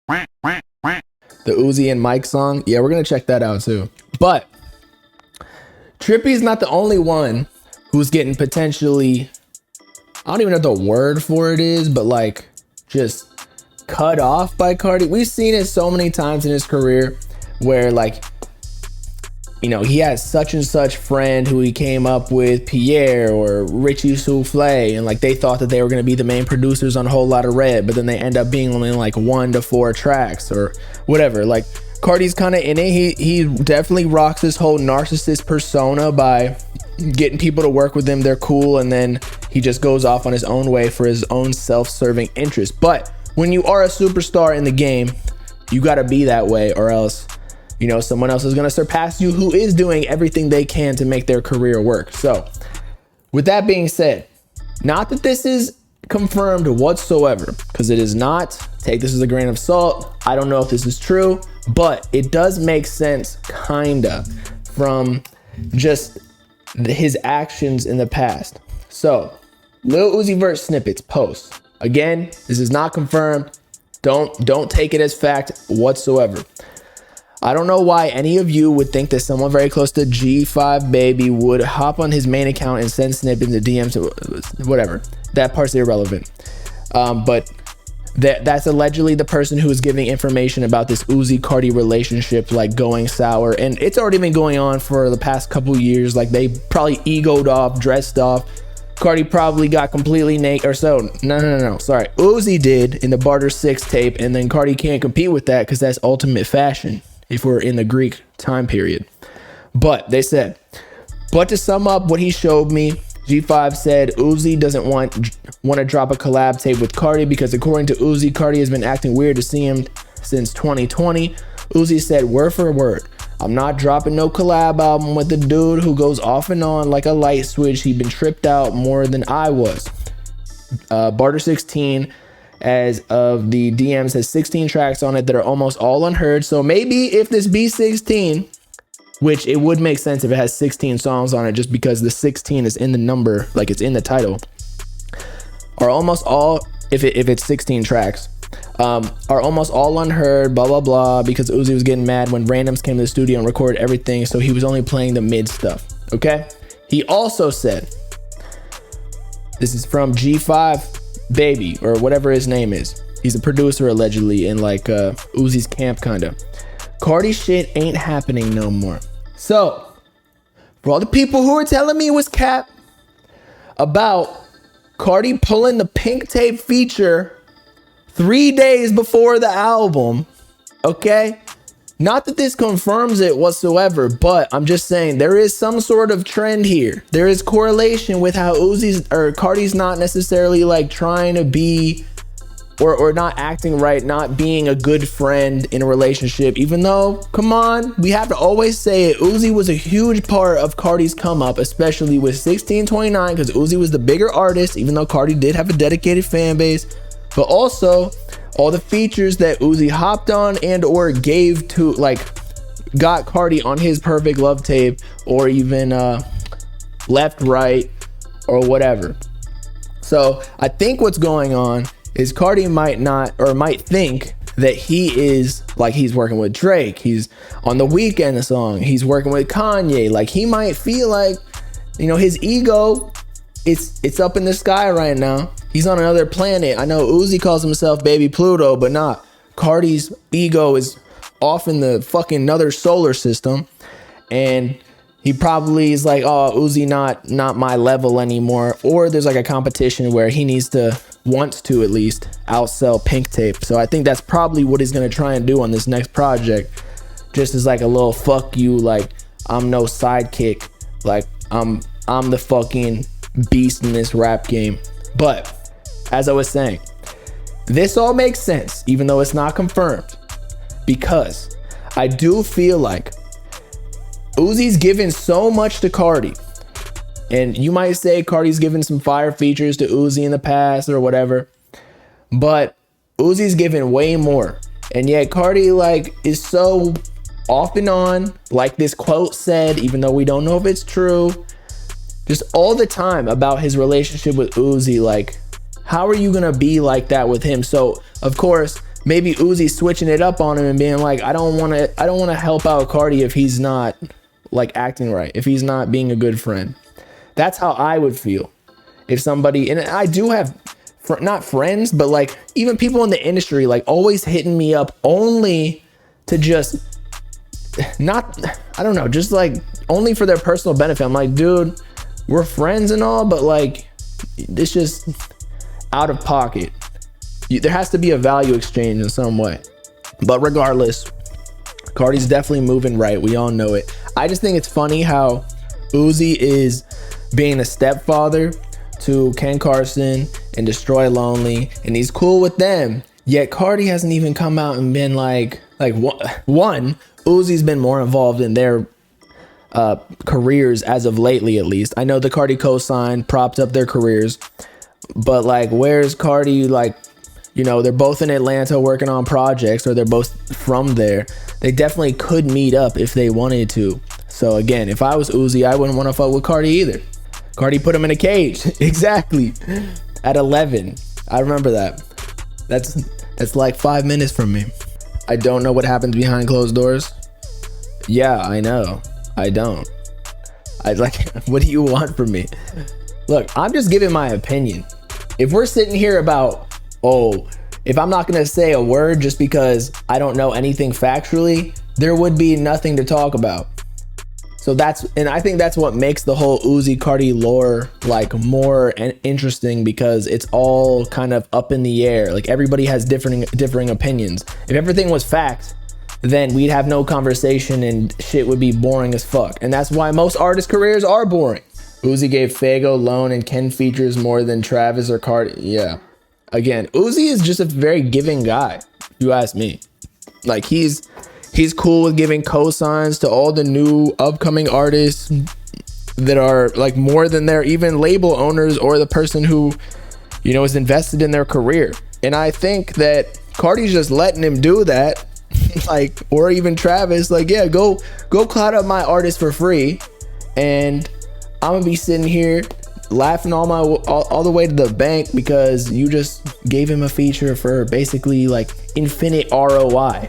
The Uzi and Mike song. Yeah, we're gonna check that out too. But Trippy's not the only one who's getting potentially, I don't even know what the word for it is, but like just cut off by Carti. We've seen it so many times in his career where like, you know, he has such and such friend who he came up with, Pierre or Richie Souffle, and like they thought that they were going to be the main producers on a Whole Lot of Red, but then they end up being only like 1 to 4 tracks or whatever. Like Carti's kind of in it. He definitely rocks this whole narcissist persona by getting people to work with him. They're cool, and then he just goes off on his own way for his own self-serving interest. But when you are a superstar in the game, you got to be that way, or else, you know, someone else is going to surpass you who is doing everything they can to make their career work. So with that being said, not that this is confirmed whatsoever, because it is not. Take this as a grain of salt. I don't know if this is true, but it does make sense kinda from just his actions in the past. So Lil Uzi Vert snippets post. Again, this is not confirmed. Don't take it as fact whatsoever. I don't know why any of you would think that someone very close to G5 Baby would hop on his main account and send snippets to DMs, whatever. That part's irrelevant. But that's allegedly the person who is giving information about this Uzi Carti relationship like going sour, and it's already been going on for the past couple years. Like they probably egoed off, dressed off. Carti probably got completely naked, or so. No. Sorry, Uzi did in the Barter 6 tape, and then Carti can't compete with that because that's ultimate fashion if we're in the Greek time period. But they said, but to sum up what he showed me, G5 said Uzi doesn't want to drop a collab tape with Carti because according to Uzi, Carti has been acting weird to see him since 2020. Uzi said word for word, I'm not dropping no collab album with the dude who goes off and on like a light switch. He'd been tripped out more than I was. Barter 16 as of the DMs has 16 tracks on it that are almost all unheard. So maybe if this B16, which it would make sense if it has 16 songs on it just because the 16 is in the number, like it's in the title, are almost all, if it's 16 tracks, are almost all unheard, blah, blah, blah, because Uzi was getting mad when randoms came to the studio and recorded everything, so he was only playing the mid stuff, okay? He also said, this is from G5 Baby, or whatever his name is. He's a producer allegedly in like Uzi's camp kinda. Carti shit ain't happening no more. So, for all the people who are telling me it was cap about Carti pulling the pink tape feature 3 days before the album, okay? Not that this confirms it whatsoever, but I'm just saying there is some sort of trend here. There is correlation with how Carti's not necessarily like trying to be or not acting right, not being a good friend in a relationship, even though, come on, we have to always say it, Uzi was a huge part of Carti's come up, especially with 1629, because Uzi was the bigger artist, even though Carti did have a dedicated fan base, but also all the features that Uzi hopped on and or gave to, like, got Carti on his Perfect Love tape, or even Left, Right, or whatever. So I think what's going on is Carti might think that he is like, he's working with Drake, he's on The Weeknd song, he's working with Kanye. Like he might feel like, you know, his ego, it's up in the sky right now. He's on another planet. I know Uzi calls himself Baby Pluto, but not. Carti's ego is off in the fucking another solar system, and he probably is like, oh, Uzi not my level anymore, or there's like a competition where he wants to at least outsell Pink Tape. So I think that's probably what he's gonna try and do on this next project, just as like a little fuck you, like I'm no sidekick, like I'm the fucking beast in this rap game. But as I was saying, this all makes sense, even though it's not confirmed, because I do feel like Uzi's given so much to Carti, and you might say Carti's given some fire features to Uzi in the past or whatever, but Uzi's given way more, and yet Carti like is so off and on, like this quote said, even though we don't know if it's true, just all the time about his relationship with Uzi. Like, how are you gonna be like that with him? So of course maybe Uzi switching it up on him and being like, I don't want to help out Carti if he's not like acting right, if he's not being a good friend. That's how I would feel if somebody, and I do have not friends, but like even people in the industry, like always hitting me up only to just not, I don't know, just like only for their personal benefit. I'm like, dude, we're friends and all, but like it's just out of pocket. There has to be a value exchange in some way. But regardless, Carti's definitely moving right. We all know it. I just think it's funny how Uzi is being a stepfather to Ken Carson and Destroy Lonely, and he's cool with them. Yet Carti hasn't even come out and been like one, Uzi's been more involved in their careers as of lately, at least. I know the Carti co-sign propped up their careers, but like, where's Carti? Like, you know, they're both in Atlanta working on projects, or they're both from there. They definitely could meet up if they wanted to. So again, if I was Uzi, I wouldn't want to fuck with Carti either. Carti put him in a cage. Exactly. At 11. I remember that. That's like 5 minutes from me. I don't know what happens behind closed doors. Yeah, I know. I don't. I like, what do you want from me? Look, I'm just giving my opinion. If we're sitting here about, if I'm not going to say a word just because I don't know anything factually, there would be nothing to talk about. So and I think that's what makes the whole Uzi Carti lore like more interesting, because it's all kind of up in the air. Like everybody has differing opinions. If everything was fact, then we'd have no conversation and shit would be boring as fuck. And that's why most artists' careers are boring. Uzi gave Fago, Lone, and Ken features more than Travis or Carti. Yeah. Again, Uzi is just a very giving guy, if you ask me. Like he's cool with giving cosigns to all the new upcoming artists that are like more than their even label owners or the person who, you know, is invested in their career. And I think that Carti's just letting him do that. Like, or even Travis, like, yeah, go cloud up my artist for free, and I'm gonna be sitting here laughing all the way to the bank because you just gave him a feature for basically like infinite ROI.